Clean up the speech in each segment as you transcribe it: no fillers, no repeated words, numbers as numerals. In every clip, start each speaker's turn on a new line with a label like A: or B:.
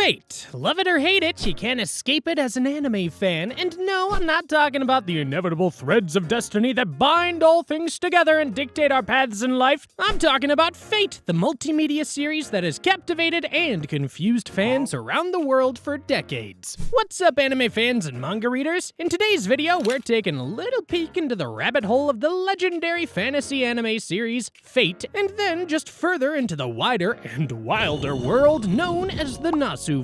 A: Fate. Love it or hate it, you can't escape it as an anime fan. And no, I'm not talking about the inevitable threads of destiny that bind all things together and dictate our paths in life. I'm talking about Fate, the multimedia series that has captivated and confused fans around the world for decades. What's up, anime fans and manga readers? In today's video, we're taking a little peek into the rabbit hole of the legendary fantasy anime series, Fate, and then just further into the wider and wilder world known as the Nasuverse.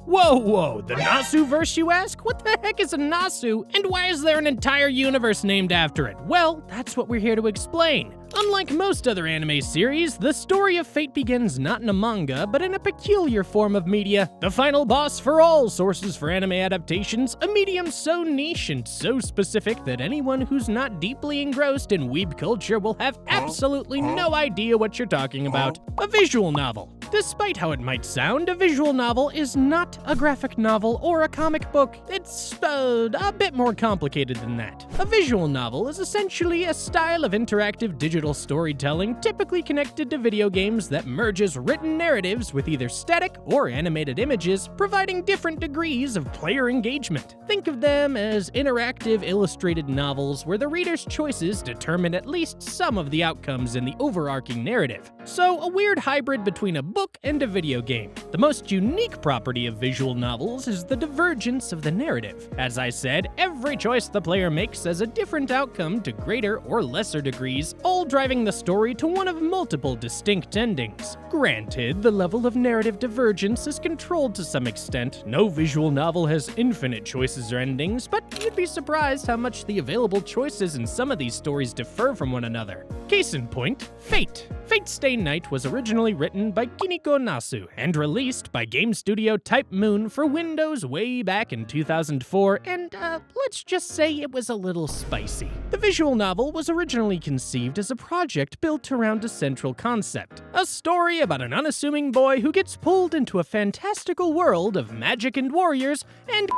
A: Whoa, the Nasuverse, you ask? What the heck is a Nasu, and why is there an entire universe named after it? Well, that's what we're here to explain. Unlike most other anime series, the story of Fate begins not in a manga, but in a peculiar form of media. The final boss for all sources for anime adaptations, a medium so niche and so specific that anyone who's not deeply engrossed in weeb culture will have absolutely no idea what you're talking about. A visual novel. Despite how it might sound, a visual novel is not a graphic novel or a comic book. It's a bit more complicated than that. A visual novel is essentially a style of interactive digital storytelling typically connected to video games that merges written narratives with either static or animated images, providing different degrees of player engagement. Think of them as interactive illustrated novels where the reader's choices determine at least some of the outcomes in the overarching narrative. So, a weird hybrid between a book and a video game. The most unique property of visual novels is the divergence of the narrative. As I said, every choice the player makes has a different outcome to greater or lesser degrees, all driving the story to one of multiple distinct endings. Granted, the level of narrative divergence is controlled to some extent. No visual novel has infinite choices or endings, but you'd be surprised how much the available choices in some of these stories differ from one another. Case in point, Fate. Fate Stay Night was originally written by Kiniko Nasu and released by game studio Type Moon for Windows way back in 2004, and let's just say it was a little spicy. The visual novel was originally conceived as a project built around a central concept, a story about an unassuming boy who gets pulled into a fantastical world of magic and warriors and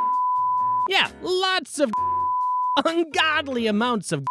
A: yeah, lots of ungodly amounts of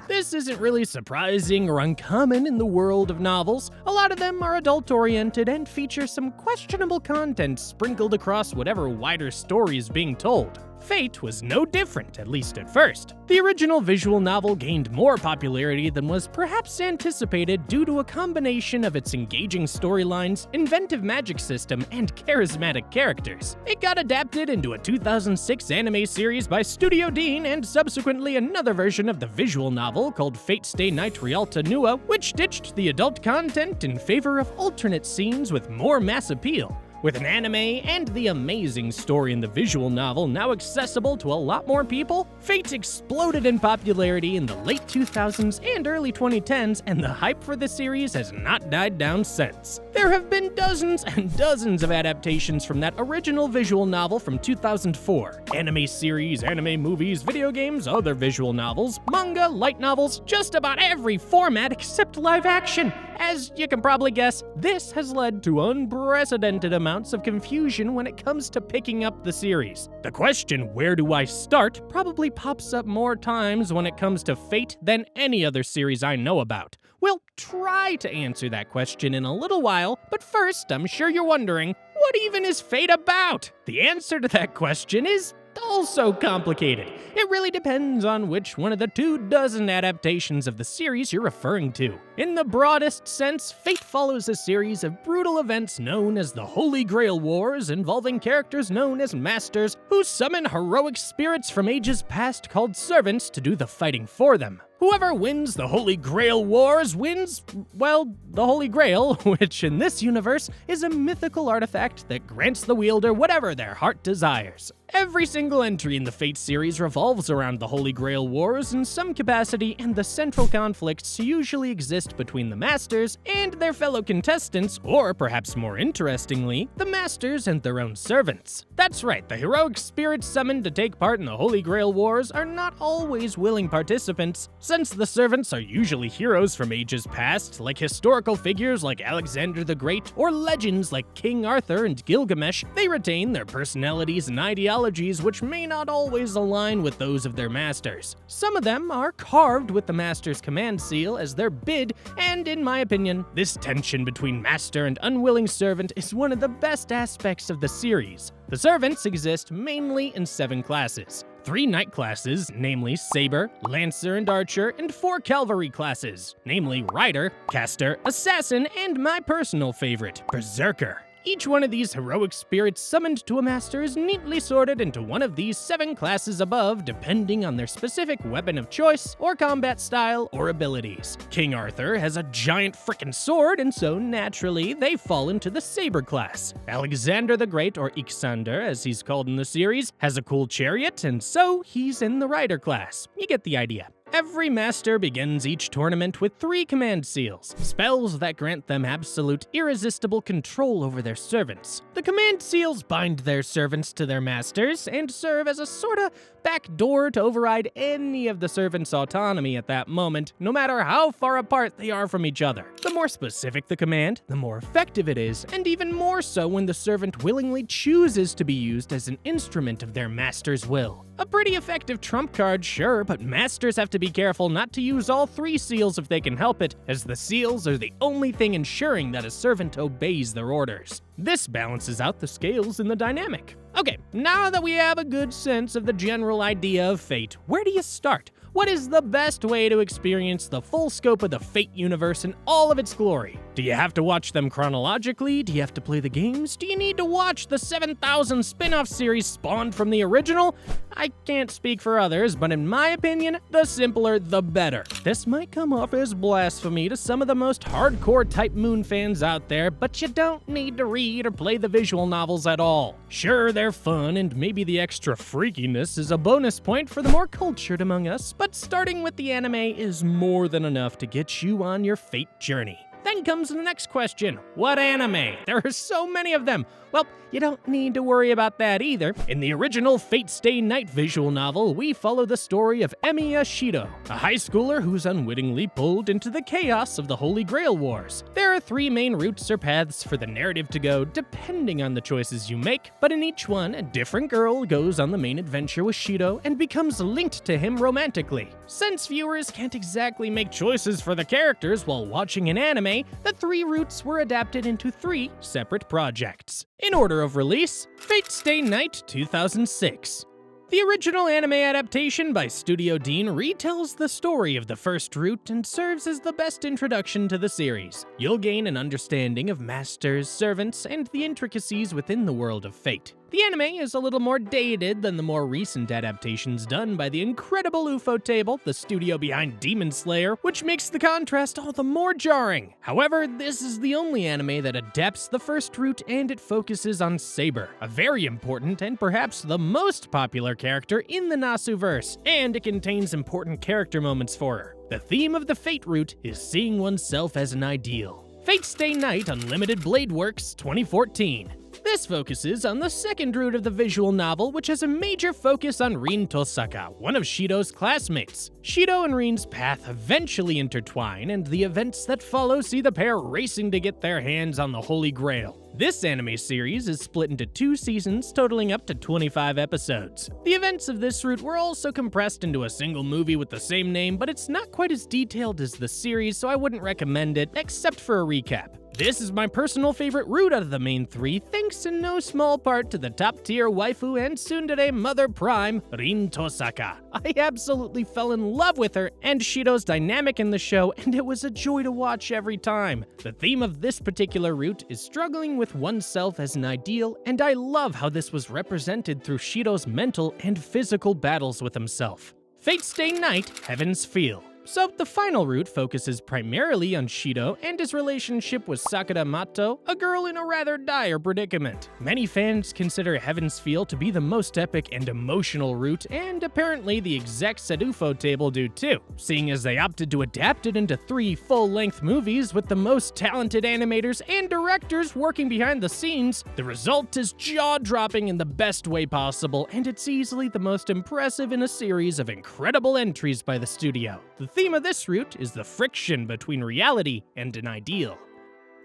A: This isn't really surprising or uncommon in the world of novels. A lot of them are adult-oriented and feature some questionable content sprinkled across whatever wider story is being told. Fate was no different, at least at first. The original visual novel gained more popularity than was perhaps anticipated due to a combination of its engaging storylines, inventive magic system, and charismatic characters. It got adapted into a 2006 anime series by Studio Dean and subsequently another version of the visual novel called Fate Stay Night Rialta Nua, which ditched the adult content in favor of alternate scenes with more mass appeal. With an anime and the amazing story in the visual novel now accessible to a lot more people, Fate exploded in popularity in the late 2000s and early 2010s, and the hype for the series has not died down since. There have been dozens and dozens of adaptations from that original visual novel from 2004. Anime series, anime movies, video games, other visual novels, manga, light novels, just about every format except live action. As you can probably guess, this has led to unprecedented amounts of confusion when it comes to picking up the series. The question, where do I start, probably pops up more times when it comes to Fate than any other series I know about. We'll try to answer that question in a little while, but first, I'm sure you're wondering, what even is Fate about? The answer to that question is also complicated. It really depends on which one of the 24 adaptations of the series you're referring to. In the broadest sense, Fate follows a series of brutal events known as the Holy Grail Wars, involving characters known as Masters who summon heroic spirits from ages past called servants to do the fighting for them. Whoever wins the Holy Grail Wars wins, well, the Holy Grail, which in this universe is a mythical artifact that grants the wielder whatever their heart desires. Every single entry in the Fate series revolves around the Holy Grail Wars in some capacity, and the central conflicts usually exist between the Masters and their fellow contestants, or perhaps more interestingly, the Masters and their own servants. That's right, the heroic spirits summoned to take part in the Holy Grail Wars are not always willing participants. Since the servants are usually heroes from ages past, like historical figures like Alexander the Great, or legends like King Arthur and Gilgamesh, they retain their personalities and ideologies which may not always align with those of their masters. Some of them are carved with the master's command seal as their bid, and in my opinion, this tension between master and unwilling servant is one of the best aspects of the series. The servants exist mainly in 7 classes. 3 knight classes, namely Saber, Lancer, and Archer, and 4 cavalry classes, namely Rider, Caster, Assassin, and my personal favorite, Berserker. Each one of these heroic spirits summoned to a master is neatly sorted into one of these 7 classes above, depending on their specific weapon of choice, or combat style, or abilities. King Arthur has a giant frickin' sword, and so naturally, they fall into the Saber class. Alexander the Great, or Ixander as he's called in the series, has a cool chariot, and so he's in the Rider class. You get the idea. Every master begins each tournament with 3 command seals, spells that grant them absolute, irresistible control over their servants. The command seals bind their servants to their masters and serve as a sorta backdoor to override any of the servants' autonomy at that moment, no matter how far apart they are from each other. The more specific the command, the more effective it is, and even more so when the servant willingly chooses to be used as an instrument of their master's will. A pretty effective trump card, sure, but masters have to be careful not to use all 3 seals if they can help it, as the seals are the only thing ensuring that a servant obeys their orders. This balances out the scales in the dynamic. Okay, now that we have a good sense of the general idea of Fate, where do you start? What is the best way to experience the full scope of the Fate universe in all of its glory? Do you have to watch them chronologically? Do you have to play the games? Do you need to watch the 7,000 spin-off series spawned from the original? I can't speak for others, but in my opinion, the simpler the better. This might come off as blasphemy to some of the most hardcore type Moon fans out there, but you don't need to read or play the visual novels at all. Sure, they're fun, and maybe the extra freakiness is a bonus point for the more cultured among us, but starting with the anime is more than enough to get you on your Fate journey. Then comes the next question, what anime? There are so many of them. Well, you don't need to worry about that either. In the original Fate Stay Night visual novel, we follow the story of Emiya Shido, a high schooler who's unwittingly pulled into the chaos of the Holy Grail Wars. There are 3 main routes or paths for the narrative to go, depending on the choices you make, but in each one, a different girl goes on the main adventure with Shido and becomes linked to him romantically. Since viewers can't exactly make choices for the characters while watching an anime, the 3 routes were adapted into 3 separate projects. In order of release, Fate Stay Night 2006. The original anime adaptation by Studio Dean retells the story of the first route and serves as the best introduction to the series. You'll gain an understanding of masters, servants, and the intricacies within the world of Fate. The anime is a little more dated than the more recent adaptations done by the incredible Ufotable, the studio behind Demon Slayer, which makes the contrast all the more jarring. However, this is the only anime that adapts the first route, and it focuses on Saber, a very important and perhaps the most popular character in the Nasuverse, and it contains important character moments for her. The theme of the Fate route is seeing oneself as an ideal. Fate Stay Night Unlimited Blade Works 2014. This focuses on the second route of the visual novel, which has a major focus on Rin Tosaka, one of Shido's classmates. Shido and Rin's path eventually intertwine, and the events that follow see the pair racing to get their hands on the Holy Grail. This anime series is split into 2 seasons, totaling up to 25 episodes. The events of this route were also compressed into a single movie with the same name, but it's not quite as detailed as the series, so I wouldn't recommend it, except for a recap. This is my personal favorite route out of the main 3, thanks in no small part to the top-tier waifu and tsundere mother prime, Rin Tosaka. I absolutely fell in love with her and Shido's dynamic in the show, and it was a joy to watch every time. The theme of this particular route is struggling with oneself as an ideal, and I love how this was represented through Shido's mental and physical battles with himself. Fate Stay Night, Heaven's Feel. So the final route focuses primarily on Shido and his relationship with Sakura Mato, a girl in a rather dire predicament. Many fans consider Heaven's Feel to be the most epic and emotional route, and apparently the execs at Ufotable do too, seeing as they opted to adapt it into 3 full-length movies with the most talented animators and directors working behind the scenes. The result is jaw-dropping in the best way possible, and it's easily the most impressive in a series of incredible entries by the studio. The theme of this route is the friction between reality and an ideal.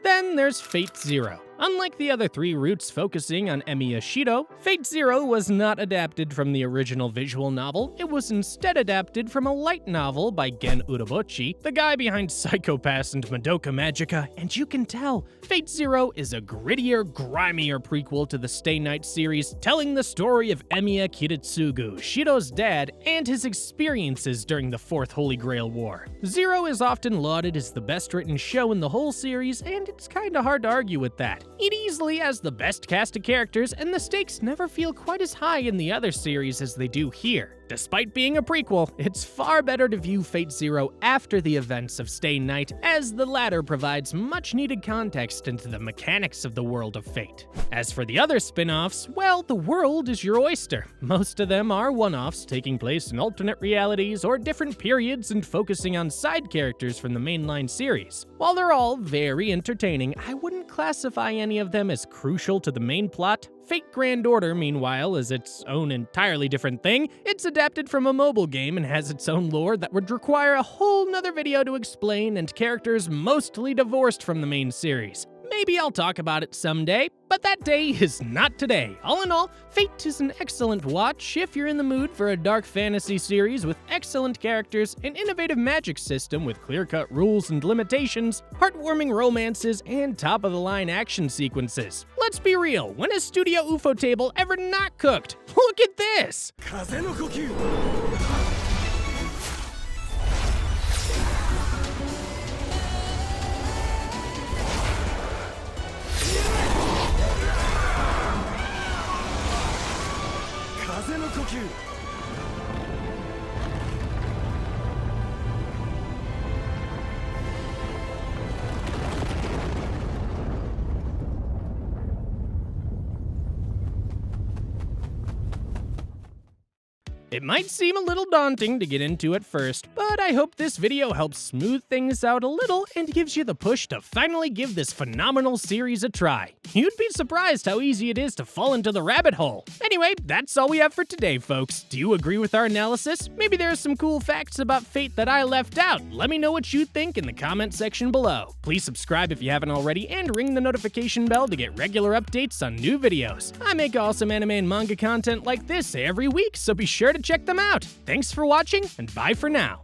A: Then there's Fate Zero. Unlike the other three routes focusing on Emi Ashido, Fate Zero was not adapted from the original visual novel. It was instead adapted from a light novel by Gen Urobuchi, the guy behind Psycho Pass and Madoka Magica, and you can tell, Fate Zero is a grittier, grimier prequel to the Stay Night series, telling the story of Emiya Kiritsugu, Shido's dad, and his experiences during the Fourth Holy Grail War. Zero is often lauded as the best written show in the whole series, and it's kinda hard to argue with that. It easily has the best cast of characters, and the stakes never feel quite as high in the other series as they do here. Despite being a prequel, it's far better to view Fate Zero after the events of Stay Night, as the latter provides much-needed context into the mechanics of the world of Fate. As for the other spin-offs, well, the world is your oyster. Most of them are one-offs taking place in alternate realities or different periods and focusing on side characters from the mainline series. While they're all very entertaining, I wouldn't classify any of them as crucial to the main plot. Fate Grand Order, meanwhile, is its own entirely different thing. It's adapted from a mobile game and has its own lore that would require a whole nother video to explain, and characters mostly divorced from the main series. Maybe I'll talk about it someday, but that day is not today. All in all, Fate is an excellent watch if you're in the mood for a dark fantasy series with excellent characters, an innovative magic system with clear-cut rules and limitations, heartwarming romances, and top-of-the-line action sequences. Let's be real, when has Studio Ufotable ever not cooked? Look at this! It might seem a little daunting to get into at first, but I hope this video helps smooth things out a little and gives you the push to finally give this phenomenal series a try. You'd be surprised how easy it is to fall into the rabbit hole. Anyway, that's all we have for today, folks. Do you agree with our analysis? Maybe there are some cool facts about Fate that I left out. Let me know what you think in the comment section below. Please subscribe if you haven't already and ring the notification bell to get regular updates on new videos. I make awesome anime and manga content like this every week, so be sure to check them out. Thanks for watching, and bye for now.